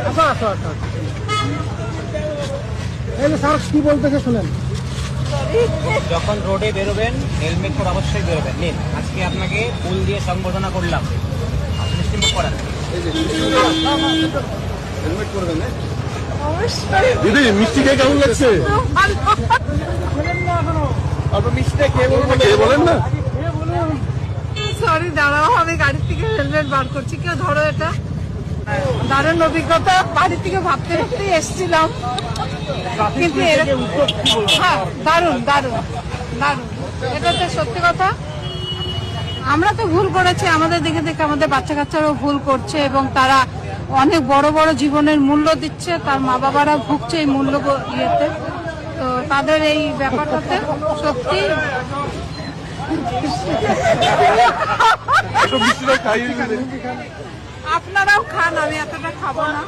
আচ্ছা আচ্ছা আচ্ছা এই যে স্যার কি বলতেছে শুনেন। যখন রোডে বেরোবেন হেলমেট পরে অবশ্যই বেরোবেন। নিন, আজকে আপনাকে ফুল দিয়ে সম্বোধনা করলাম, আপনি মিষ্টিমুখ করান। হেলমেট করবেন না দিদি? মিষ্টি খেয়ে কেমন লাগছে? আপনার মিষ্টিটা খেয়ে বলবেন, খেয়ে বলেন না। সরি, দাঁড়াও, আমি গাড়ির থেকে হেলমেট বার করছি। কেউ ধরো এটা। দারুণ অভিজ্ঞতা, বাড়ি থেকে ভাবতে ভাবতেই এসেছিলাম, কিন্তু হ্যাঁ দারুণ দারুণ দারুণ। এটা তো সত্যি কথা, আমরা তো ভুল করেছি, আমাদের দেখে দেখে আমাদের বাচ্চা কাচ্চারাও ভুল করছে এবং তারা অনেক বড় বড় জীবনের মূল্য দিচ্ছে, তার মা বাবারা ভুগছে এই মূল্য ইয়েতে। তো তাদের এই ব্যাপারটাতে সত্যি আপনারাও খান, আমি এতটা খাবো না।